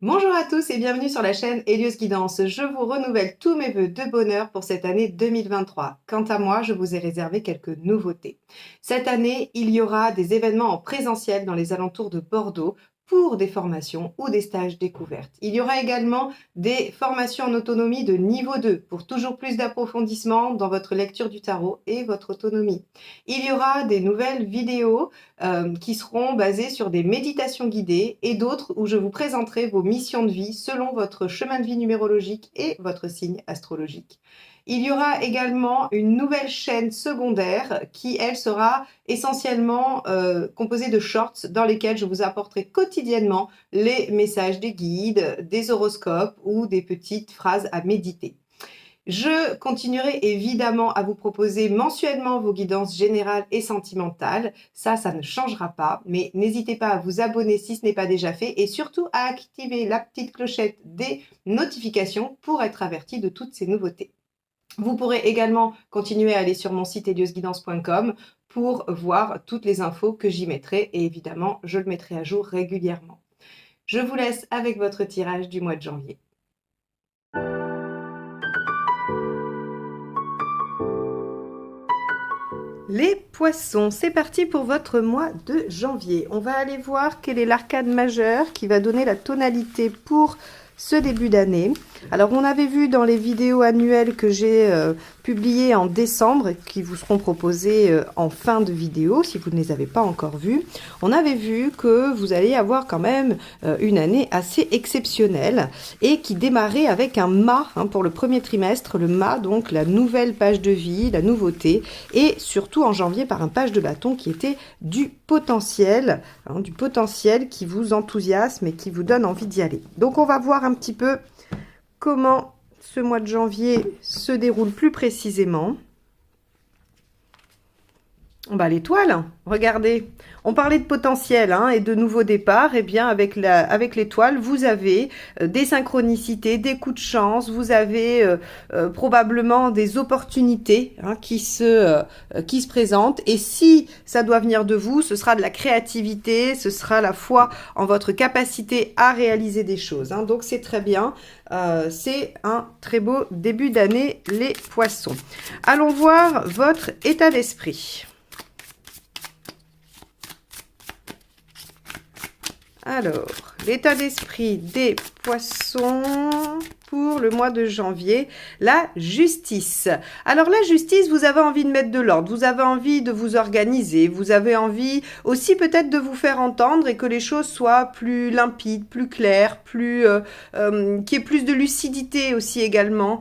Bonjour à tous et bienvenue sur la chaîne Hélios Guidance. Je vous renouvelle tous mes vœux de bonheur pour cette année 2023. Quant à moi, je vous ai réservé quelques nouveautés. Cette année, il y aura des événements en présentiel dans les alentours de Bordeaux pour des formations ou des stages découvertes. Il y aura également des formations en autonomie de niveau 2 pour toujours plus d'approfondissement dans votre lecture du tarot et votre autonomie. Il y aura des nouvelles vidéos qui seront basées sur des méditations guidées et d'autres où je vous présenterai vos missions de vie selon votre chemin de vie numérologique et votre signe astrologique. Il y aura également une nouvelle chaîne secondaire qui, elle, sera essentiellement composée de shorts dans lesquels je vous apporterai quotidiennement les messages des guides, des horoscopes ou des petites phrases à méditer. Je continuerai évidemment à vous proposer mensuellement vos guidances générales et sentimentales. Ça ne changera pas, mais n'hésitez pas à vous abonner si ce n'est pas déjà fait et surtout à activer la petite clochette des notifications pour être averti de toutes ces nouveautés. Vous pourrez également continuer à aller sur mon site heliosguidance.com pour voir toutes les infos que j'y mettrai et évidemment, je le mettrai à jour régulièrement. Je vous laisse avec votre tirage du mois de janvier. Les poissons, c'est parti pour votre mois de janvier. On va aller voir quel est l'arcane majeur qui va donner la tonalité pour ce début d'année. Alors, on avait vu dans les vidéos annuelles que j'ai publiées en décembre, qui vous seront proposées en fin de vidéo, si vous ne les avez pas encore vues, on avait vu que vous allez avoir quand même une année assez exceptionnelle et qui démarrait avec un mât pour le premier trimestre, le mât, donc la nouvelle page de vie, la nouveauté, et surtout en janvier par un page de bâton qui était du potentiel qui vous enthousiasme et qui vous donne envie d'y aller. Donc on va voir un petit peu comment ce mois de janvier se déroule plus précisément. L'étoile, regardez, on parlait de potentiel et de nouveaux départs, et bien avec l'étoile, vous avez des synchronicités, des coups de chance, vous avez probablement des opportunités qui se présentent, et si ça doit venir de vous, ce sera de la créativité, ce sera la foi en votre capacité à réaliser des choses. Donc c'est très bien, c'est un très beau début d'année, les poissons. Allons voir votre état d'esprit. Alors, l'état d'esprit des poissons pour le mois de janvier, la justice. Alors la justice, vous avez envie de mettre de l'ordre, vous avez envie de vous organiser, vous avez envie aussi peut-être de vous faire entendre et que les choses soient plus limpides, plus claires, qu'il y ait plus de lucidité aussi également,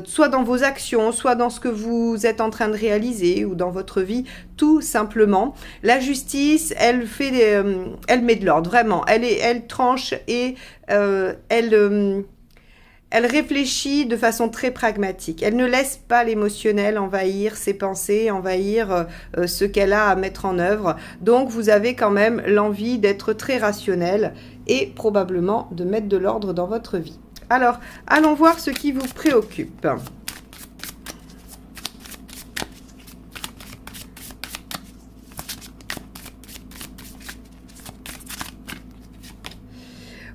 soit dans vos actions, soit dans ce que vous êtes en train de réaliser ou dans votre vie, tout simplement. La justice, elle met de l'ordre, vraiment. Elle tranche et elle réfléchit de façon très pragmatique. Elle ne laisse pas l'émotionnel envahir ses pensées, envahir ce qu'elle a à mettre en œuvre. Donc, vous avez quand même l'envie d'être très rationnel et probablement de mettre de l'ordre dans votre vie. Alors, allons voir ce qui vous préoccupe.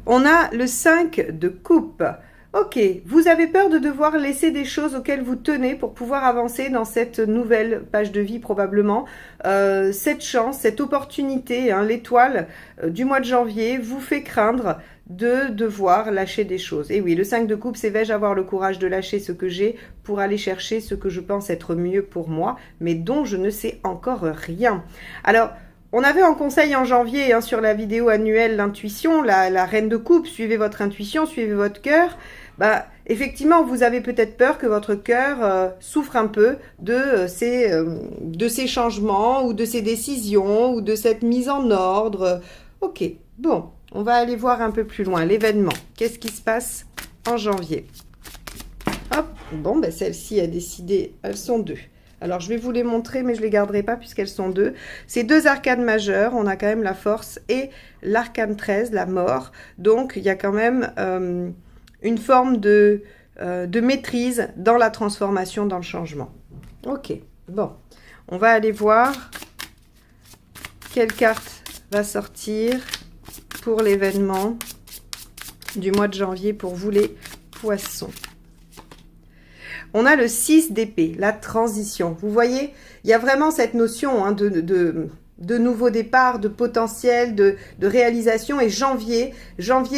On a le 5 de coupe. Ok, vous avez peur de devoir laisser des choses auxquelles vous tenez pour pouvoir avancer dans cette nouvelle page de vie probablement. Cette chance, cette opportunité, l'étoile du mois de janvier vous fait craindre de devoir lâcher des choses. Et oui, le 5 de coupe, c'est vais-je avoir le courage de lâcher ce que j'ai pour aller chercher ce que je pense être mieux pour moi, mais dont je ne sais encore rien. Alors, on avait en conseil en janvier sur la vidéo annuelle l'intuition, la reine de coupe, suivez votre intuition, suivez votre cœur. Effectivement, vous avez peut-être peur que votre cœur souffre un peu de ces changements ou de ces décisions ou de cette mise en ordre. Ok, bon, on va aller voir un peu plus loin l'événement. Qu'est-ce qui se passe en janvier? Hop, bon, celle-ci a décidé, elles sont deux. Alors, je vais vous les montrer, mais je ne les garderai pas puisqu'elles sont deux. C'est deux arcanes majeures. On a quand même la force et l'arcane 13, la mort. Donc, il y a quand même une forme de maîtrise dans la transformation, dans le changement. Ok, bon. On va aller voir quelle carte va sortir pour l'événement du mois de janvier pour vous les poissons. On a le 6 d'épée, la transition. Vous voyez, il y a vraiment cette notion hein, de nouveau départ, de potentiel, de réalisation. Et janvier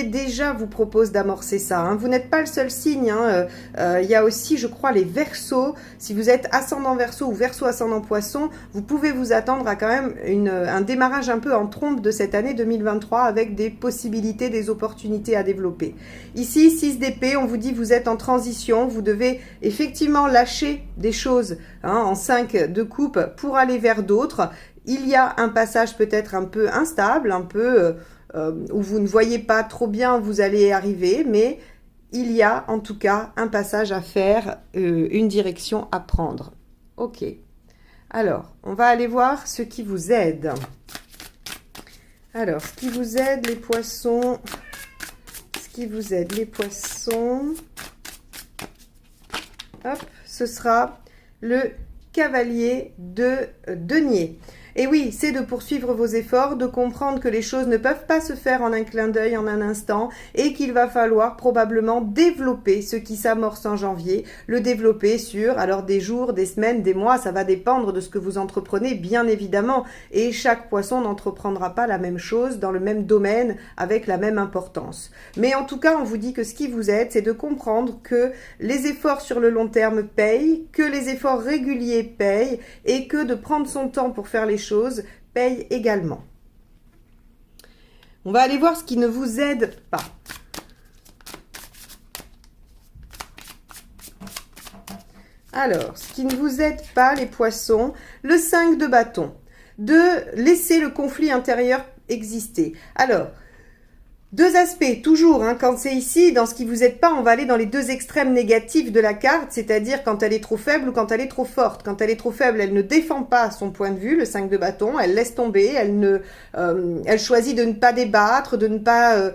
déjà vous propose d'amorcer ça. Hein. Vous n'êtes pas le seul signe. Hein. Il y a aussi, je crois, les Verseaux. Si vous êtes ascendant Verseau ou Verseau ascendant Poisson, vous pouvez vous attendre à quand même un démarrage un peu en trompe de cette année 2023 avec des possibilités, des opportunités à développer. Ici, 6 d'épée, on vous dit vous êtes en transition. Vous devez effectivement lâcher des choses hein, en 5 de coupe pour aller vers d'autres. Il y a un passage peut-être un peu instable, un peu où vous ne voyez pas trop bien où vous allez arriver, mais il y a en tout cas un passage à faire, une direction à prendre. Ok. Alors, on va aller voir ce qui vous aide. Alors, ce qui vous aide les poissons, hop, ce sera le cavalier de denier. Et oui, c'est de poursuivre vos efforts, de comprendre que les choses ne peuvent pas se faire en un clin d'œil, en un instant, et qu'il va falloir probablement développer ce qui s'amorce en janvier, le développer sur, alors des jours, des semaines, des mois, ça va dépendre de ce que vous entreprenez, bien évidemment, et chaque poisson n'entreprendra pas la même chose dans le même domaine, avec la même importance. Mais en tout cas, on vous dit que ce qui vous aide, c'est de comprendre que les efforts sur le long terme payent, que les efforts réguliers payent, et que de prendre son temps pour faire les choses paye également. On va aller voir ce qui ne vous aide pas. Alors, ce qui ne vous aide pas, les poissons, le 5 de bâton, de laisser le conflit intérieur exister. Alors, deux aspects, toujours, hein, quand c'est ici, dans ce qui vous aide pas, on va aller dans les deux extrêmes négatifs de la carte, c'est-à-dire quand elle est trop faible ou quand elle est trop forte. Quand elle est trop faible, elle ne défend pas son point de vue, le 5 de bâton, elle laisse tomber, elle choisit de ne pas débattre, de ne pas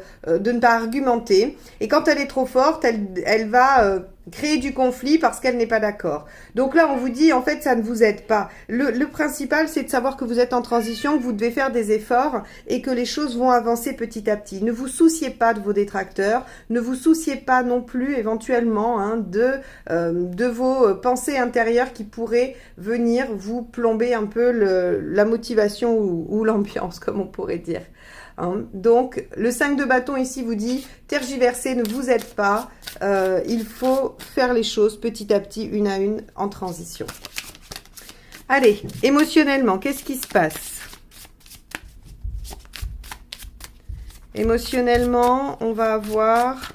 argumenter. Et quand elle est trop forte, elle va créer du conflit parce qu'elle n'est pas d'accord. Donc là, on vous dit, en fait, ça ne vous aide pas. Le principal, c'est de savoir que vous êtes en transition, que vous devez faire des efforts et que les choses vont avancer petit à petit. Ne vous souciez pas de vos détracteurs, ne vous souciez pas non plus éventuellement hein, de vos pensées intérieures qui pourraient venir vous plomber un peu la motivation ou l'ambiance, comme on pourrait dire. Hein. Donc, le 5 de bâton ici vous dit, tergiverser ne vous aide pas, il faut faire les choses petit à petit, une à une, en transition. Allez, émotionnellement, qu'est-ce qui se passe? Émotionnellement, on va avoir...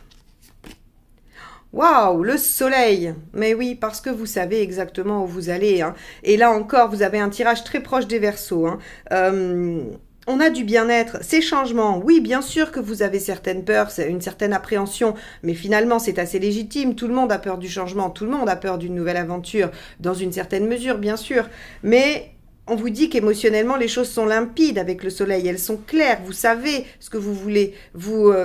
Waouh, le soleil! Mais oui, parce que vous savez exactement où vous allez. Hein. Et là encore, vous avez un tirage très proche des Verseaux. Hein. On a du bien-être, ces changements, oui, bien sûr que vous avez certaines peurs, c'est une certaine appréhension, mais finalement c'est assez légitime, tout le monde a peur du changement, tout le monde a peur d'une nouvelle aventure, dans une certaine mesure, bien sûr, mais on vous dit qu'émotionnellement les choses sont limpides avec le soleil, elles sont claires, vous savez ce que vous voulez,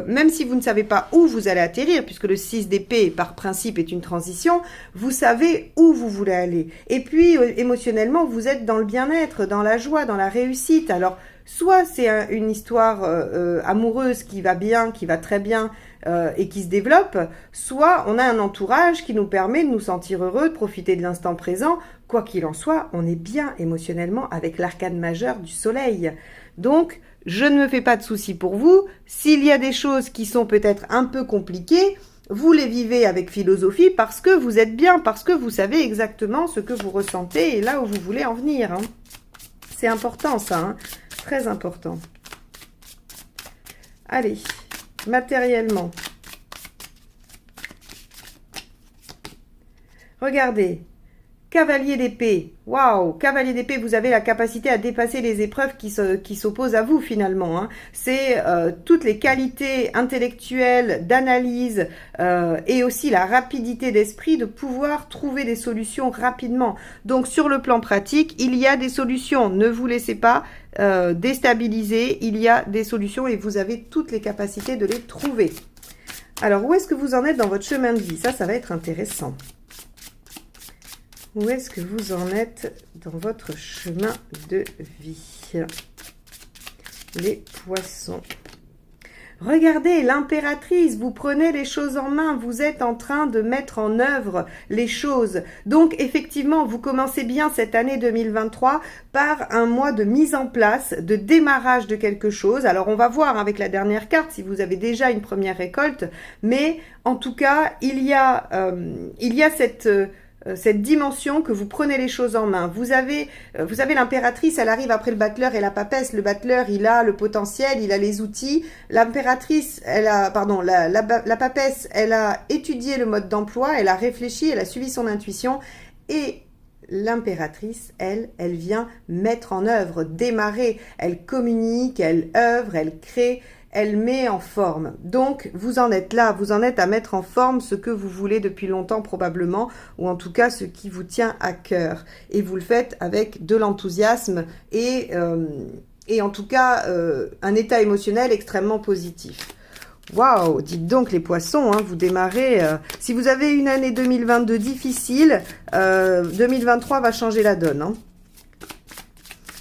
même si vous ne savez pas où vous allez atterrir, puisque le 6 d'épée par principe est une transition, vous savez où vous voulez aller, et puis émotionnellement vous êtes dans le bien-être, dans la joie, dans la réussite, alors soit c'est une histoire amoureuse qui va bien, qui va très bien et qui se développe, soit on a un entourage qui nous permet de nous sentir heureux, de profiter de l'instant présent. Quoi qu'il en soit, on est bien émotionnellement avec l'arcane majeur du soleil. Donc, je ne me fais pas de soucis pour vous. S'il y a des choses qui sont peut-être un peu compliquées, vous les vivez avec philosophie parce que vous êtes bien, parce que vous savez exactement ce que vous ressentez et là où vous voulez en venir. Hein. C'est important ça, hein. Très important. Allez, matériellement. Regardez, cavalier d'épée. Waouh, cavalier d'épée, vous avez la capacité à dépasser les épreuves qui s'opposent à vous finalement. Hein. C'est toutes les qualités intellectuelles, d'analyse et aussi la rapidité d'esprit de pouvoir trouver des solutions rapidement. Donc sur le plan pratique, il y a des solutions. Ne vous laissez pas déstabiliser. Il y a des solutions et vous avez toutes les capacités de les trouver. Alors, où est-ce que vous en êtes dans votre chemin de vie? Ça va être intéressant. Où est-ce que vous en êtes dans votre chemin de vie? Les poissons. Regardez, l'impératrice, vous prenez les choses en main, vous êtes en train de mettre en œuvre les choses. Donc effectivement, vous commencez bien cette année 2023 par un mois de mise en place, de démarrage de quelque chose. Alors on va voir avec la dernière carte si vous avez déjà une première récolte, mais en tout cas, il y a cette dimension que vous prenez les choses en main. Vous avez l'impératrice, elle arrive après le battleur et la papesse. Le battleur, il a le potentiel, il a les outils. L'impératrice, la papesse, elle a étudié le mode d'emploi, elle a réfléchi, elle a suivi son intuition. Et l'impératrice, elle vient mettre en œuvre, démarrer. Elle communique, elle œuvre, elle crée. Elle met en forme. Donc, vous en êtes là, vous en êtes à mettre en forme ce que vous voulez depuis longtemps probablement, ou en tout cas ce qui vous tient à cœur. Et vous le faites avec de l'enthousiasme et en tout cas un état émotionnel extrêmement positif. Waouh, dites donc les poissons, hein, vous démarrez. Si vous avez une année 2022 difficile, 2023 va changer la donne. Hein.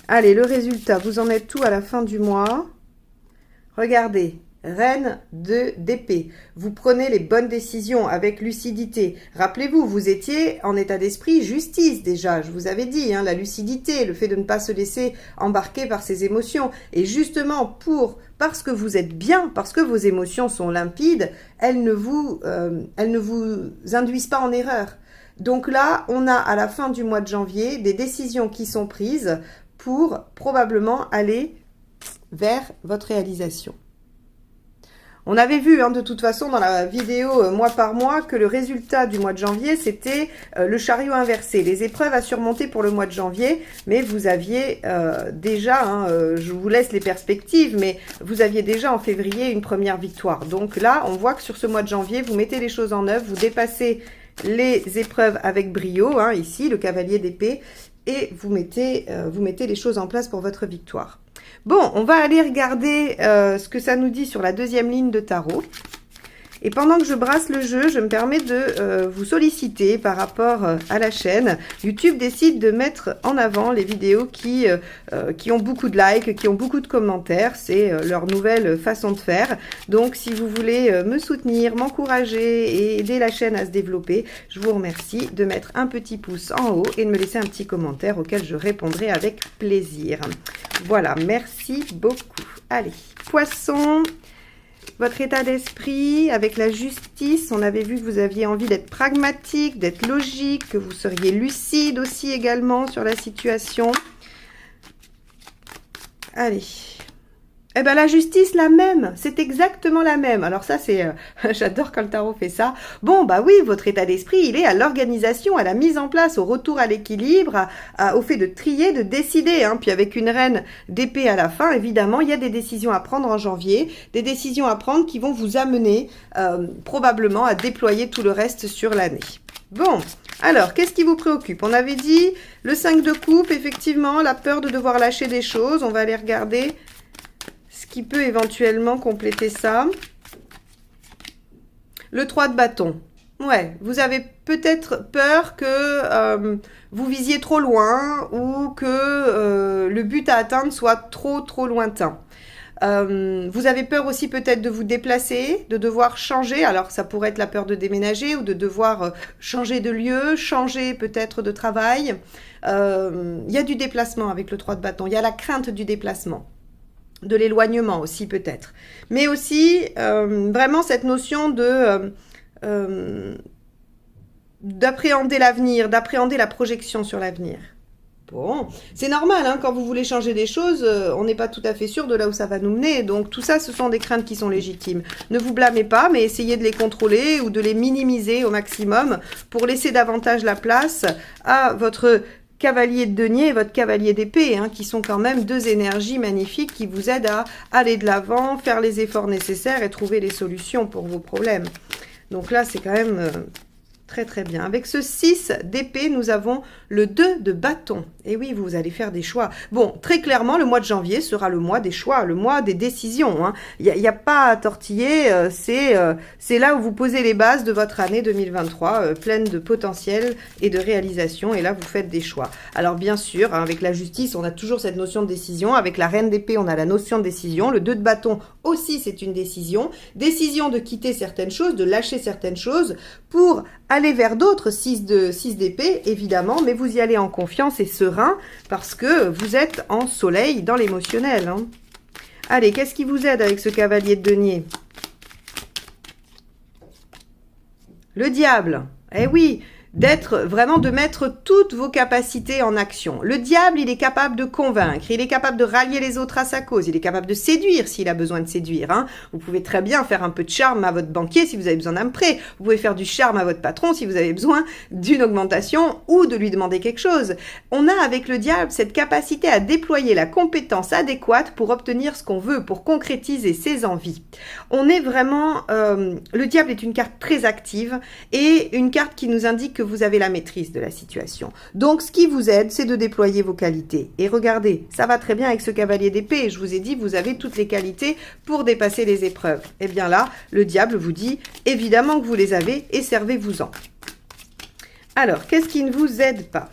Allez, le résultat, vous en êtes où à la fin du mois ? Regardez, reine d'épée. Vous prenez les bonnes décisions avec lucidité. Rappelez-vous, vous étiez en état d'esprit justice déjà. Je vous avais dit, hein, la lucidité, le fait de ne pas se laisser embarquer par ses émotions. Et justement, parce que vous êtes bien, parce que vos émotions sont limpides, elles ne vous induisent pas en erreur. Donc là, on a à la fin du mois de janvier des décisions qui sont prises pour probablement aller vers votre réalisation. On avait vu de toute façon dans la vidéo mois par mois que le résultat du mois de janvier c'était le chariot inversé, les épreuves à surmonter pour le mois de janvier, mais vous aviez déjà, je vous laisse les perspectives, mais vous aviez déjà en février une première victoire. Donc là on voit que sur ce mois de janvier vous mettez les choses en œuvre, vous dépassez les épreuves avec brio, ici le cavalier d'épée, et vous mettez les choses en place pour votre victoire. Bon, on va aller regarder ce que ça nous dit sur la deuxième ligne de tarot. Et pendant que je brasse le jeu, je me permets de vous solliciter par rapport à la chaîne. YouTube décide de mettre en avant les vidéos qui ont beaucoup de likes, qui ont beaucoup de commentaires. C'est leur nouvelle façon de faire. Donc, si vous voulez me soutenir, m'encourager et aider la chaîne à se développer, je vous remercie de mettre un petit pouce en haut et de me laisser un petit commentaire auquel je répondrai avec plaisir. Voilà, merci beaucoup. Allez, Poisson. Votre état d'esprit, avec la justice, on avait vu que vous aviez envie d'être pragmatique, d'être logique, que vous seriez lucide aussi également sur la situation. Allez. Eh bien, la justice, la même. C'est exactement la même. Alors ça, c'est... j'adore quand le tarot fait ça. Bon, bah oui, votre état d'esprit, il est à l'organisation, à la mise en place, au retour à l'équilibre, au fait de trier, de décider. Puis avec une reine d'épée à la fin, évidemment, il y a des décisions à prendre en janvier, des décisions à prendre qui vont vous amener probablement à déployer tout le reste sur l'année. Bon, alors, qu'est-ce qui vous préoccupe? On avait dit le 5 de coupe, effectivement, la peur de devoir lâcher des choses. On va aller regarder ce qui peut éventuellement compléter ça. Le 3 de bâton. Ouais, vous avez peut-être peur que vous visiez trop loin ou que le but à atteindre soit trop lointain. Vous avez peur aussi peut-être de vous déplacer, de devoir changer. Alors, ça pourrait être la peur de déménager ou de devoir changer de lieu, changer peut-être de travail. Il y a du déplacement avec le 3 de bâton. Il y a la crainte du déplacement. De l'éloignement aussi peut-être. Mais aussi vraiment cette notion de d'appréhender l'avenir, d'appréhender la projection sur l'avenir. Bon, c'est normal, quand vous voulez changer des choses, on n'est pas tout à fait sûr de là où ça va nous mener. Donc tout ça, ce sont des craintes qui sont légitimes. Ne vous blâmez pas, mais essayez de les contrôler ou de les minimiser au maximum pour laisser davantage la place à votre cavalier de denier et votre cavalier d'épée, qui sont quand même deux énergies magnifiques qui vous aident à aller de l'avant, faire les efforts nécessaires et trouver les solutions pour vos problèmes. Donc là, c'est quand même très bien. Avec ce 6 d'épée, nous avons le 2 de bâton. Et oui, vous allez faire des choix. Bon, très clairement, le mois de janvier sera le mois des choix, le mois des décisions. Il n'y a pas à tortiller, c'est là où vous posez les bases de votre année 2023, pleine de potentiel et de réalisation. Et là, vous faites des choix. Alors bien sûr, avec la justice, on a toujours cette notion de décision. Avec la reine d'épée, on a la notion de décision. Le 2 de bâton, aussi c'est une décision. Décision de quitter certaines choses, de lâcher certaines choses pour aller vers d'autres. 6 d'épée, évidemment, mais vous y allez en confiance et serein parce que vous êtes en soleil dans l'émotionnel. Hein. Allez, qu'est-ce qui vous aide avec ce cavalier de denier? Le diable. Eh oui, de mettre toutes vos capacités en action. Le diable, il est capable de convaincre, il est capable de rallier les autres à sa cause, il est capable de séduire s'il a besoin de séduire. Hein. Vous pouvez très bien faire un peu de charme à votre banquier si vous avez besoin d'un prêt. Vous pouvez faire du charme à votre patron si vous avez besoin d'une augmentation ou de lui demander quelque chose. On a avec le diable cette capacité à déployer la compétence adéquate pour obtenir ce qu'on veut, pour concrétiser ses envies. On est vraiment... le diable est une carte très active et une carte qui nous indique que vous avez la maîtrise de la situation. Donc, ce qui vous aide, c'est de déployer vos qualités. Et regardez, ça va très bien avec ce cavalier d'épée. Je vous ai dit, vous avez toutes les qualités pour dépasser les épreuves. Et bien là, le diable vous dit, évidemment que vous les avez et servez-vous-en. Alors, qu'est-ce qui ne vous aide pas?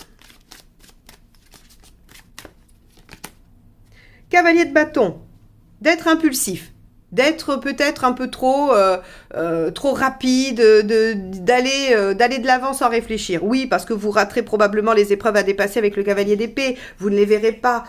Cavalier de bâton, d'être impulsif. D'être peut-être un peu trop rapide, d'aller de l'avant sans réfléchir. Oui, parce que vous raterez probablement les épreuves à dépasser avec le cavalier d'épée, vous ne les verrez pas.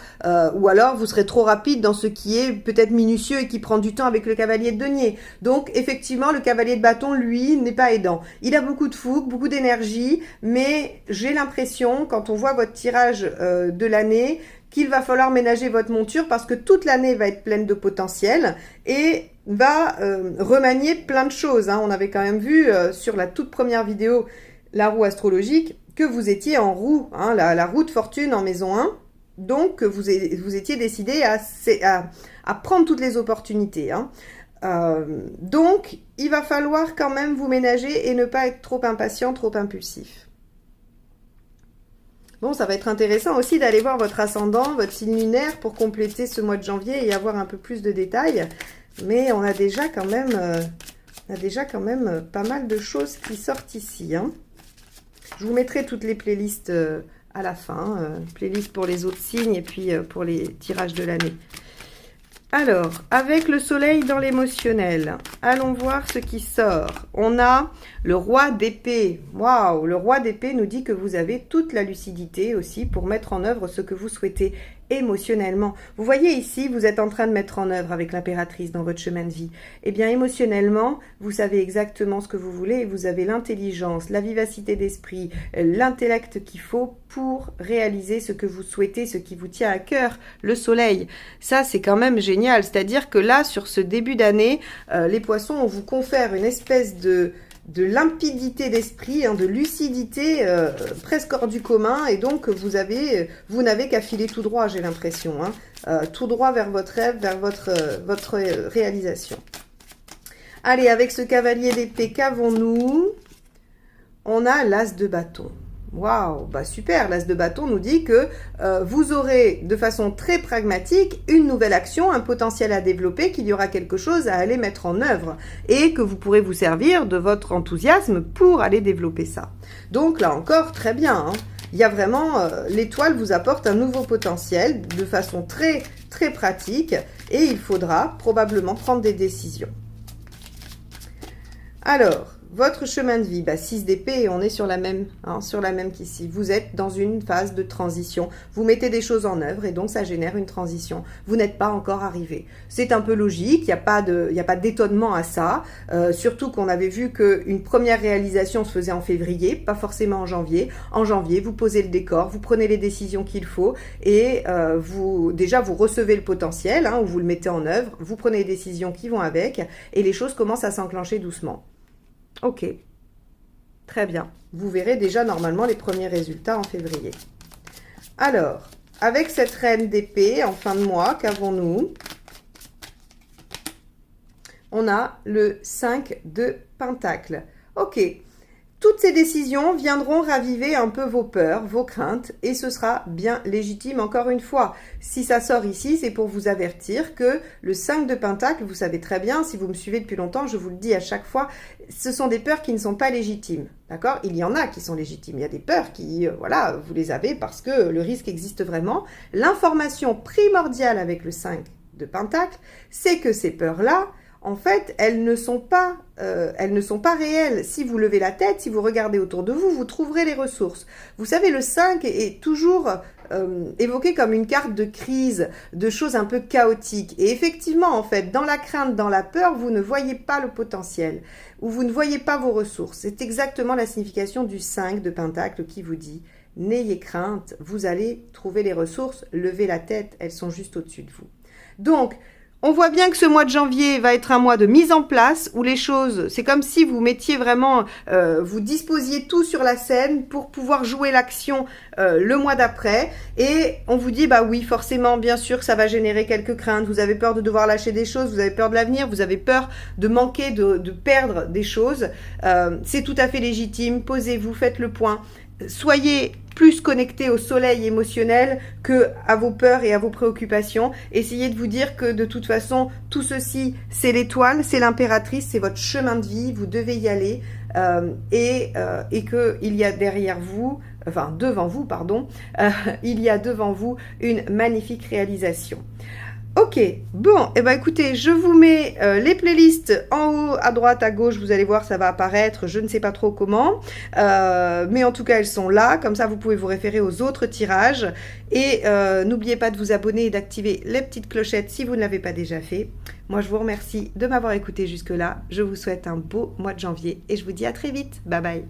Ou alors, vous serez trop rapide dans ce qui est peut-être minutieux et qui prend du temps avec le cavalier de denier. Donc, effectivement, le cavalier de bâton, lui, n'est pas aidant. Il a beaucoup de fougue, beaucoup d'énergie, mais j'ai l'impression, quand on voit votre tirage de l'année, qu'il va falloir ménager votre monture parce que toute l'année va être pleine de potentiel et va remanier plein de choses. Hein. On avait quand même vu sur la toute première vidéo, la roue astrologique, que vous étiez en roue, hein, la roue de fortune en maison 1. Donc, vous étiez décidé à prendre toutes les opportunités. Hein. Donc, il va falloir quand même vous ménager et ne pas être trop impatient, trop impulsif. Bon, ça va être intéressant aussi d'aller voir votre ascendant, votre signe lunaire pour compléter ce mois de janvier et avoir un peu plus de détails. Mais on a déjà quand même, pas mal de choses qui sortent ici. Hein. Je vous mettrai toutes les playlists à la fin. Playlists pour les autres signes et puis pour les tirages de l'année. Alors, avec le soleil dans l'émotionnel, allons voir ce qui sort. On a le roi d'épée. Waouh, le roi d'épée nous dit que vous avez toute la lucidité aussi pour mettre en œuvre ce que vous souhaitez émotionnellement. Vous voyez ici, vous êtes en train de mettre en œuvre avec l'impératrice dans votre chemin de vie. Eh bien, émotionnellement, vous savez exactement ce que vous voulez et vous avez l'intelligence, la vivacité d'esprit, l'intellect qu'il faut pour réaliser ce que vous souhaitez, ce qui vous tient à cœur, le soleil. Ça, c'est quand même génial. C'est-à-dire que là, sur ce début d'année, les poissons, on vous confère une espèce de limpidité d'esprit, hein, de lucidité presque hors du commun, et donc vous n'avez qu'à filer tout droit, j'ai l'impression, hein, tout droit vers votre rêve, vers votre réalisation. Allez, avec ce cavalier d'épée, qu'avons-nous? On a l'as de bâton. Waouh, bah super, l'as de bâton nous dit que vous aurez de façon très pragmatique une nouvelle action, un potentiel à développer, qu'il y aura quelque chose à aller mettre en œuvre et que vous pourrez vous servir de votre enthousiasme pour aller développer ça. Donc là encore, très bien, hein. Il y a vraiment, l'étoile vous apporte un nouveau potentiel de façon très très pratique et il faudra probablement prendre des décisions. Alors, votre chemin de vie, 6 d'épée, on est sur la même qu'ici. Vous êtes dans une phase de transition. Vous mettez des choses en œuvre et donc ça génère une transition. Vous n'êtes pas encore arrivé. C'est un peu logique, il n'y a pas d'étonnement à ça. Surtout qu'on avait vu qu'une première réalisation se faisait en février, pas forcément en janvier. En janvier, vous posez le décor, vous prenez les décisions qu'il faut et vous recevez le potentiel, hein, vous le mettez en œuvre, vous prenez les décisions qui vont avec et les choses commencent à s'enclencher doucement. Ok, très bien. Vous verrez déjà normalement les premiers résultats en février. Alors, avec cette reine d'épée en fin de mois, qu'avons-nous? On a le 5 de Pentacle. Ok, toutes ces décisions viendront raviver un peu vos peurs, vos craintes, et ce sera bien légitime encore une fois. Si ça sort ici, c'est pour vous avertir que le 5 de Pentacle, vous savez très bien, si vous me suivez depuis longtemps, je vous le dis à chaque fois, ce sont des peurs qui ne sont pas légitimes. D'accord? Il y en a qui sont légitimes. Il y a des peurs qui, vous les avez parce que le risque existe vraiment. L'information primordiale avec le 5 de Pentacle, c'est que ces peurs-là, en fait, elles ne sont pas réelles. Si vous levez la tête, si vous regardez autour de vous, vous trouverez les ressources. Vous savez, le 5 est toujours évoqué comme une carte de crise, de choses un peu chaotiques. Et effectivement, en fait, dans la crainte, dans la peur, vous ne voyez pas le potentiel, ou vous ne voyez pas vos ressources. C'est exactement la signification du 5 de Pentacle qui vous dit « N'ayez crainte, vous allez trouver les ressources, levez la tête, elles sont juste au-dessus de vous. » Donc, on voit bien que ce mois de janvier va être un mois de mise en place où les choses, c'est comme si vous mettiez vraiment, vous disposiez tout sur la scène pour pouvoir jouer l'action le mois d'après. Et on vous dit, bah oui, forcément, bien sûr, ça va générer quelques craintes. Vous avez peur de devoir lâcher des choses, vous avez peur de l'avenir, vous avez peur de manquer, de perdre des choses. C'est tout à fait légitime. Posez-vous, faites le point. Soyez plus connecté au soleil émotionnel que à vos peurs et à vos préoccupations. Essayez de vous dire que de toute façon, tout ceci, c'est l'étoile, c'est l'impératrice, c'est votre chemin de vie, vous devez y aller et qu'il y a derrière vous, enfin devant vous, pardon, il y a devant vous une magnifique réalisation. Ok, bon, et ben écoutez, je vous mets les playlists en haut, à droite, à gauche, vous allez voir, ça va apparaître, je ne sais pas trop comment, mais en tout cas, elles sont là, comme ça, vous pouvez vous référer aux autres tirages, et n'oubliez pas de vous abonner et d'activer les petites clochettes si vous ne l'avez pas déjà fait. Moi, je vous remercie de m'avoir écouté jusque-là, je vous souhaite un beau mois de janvier, et je vous dis à très vite, bye bye.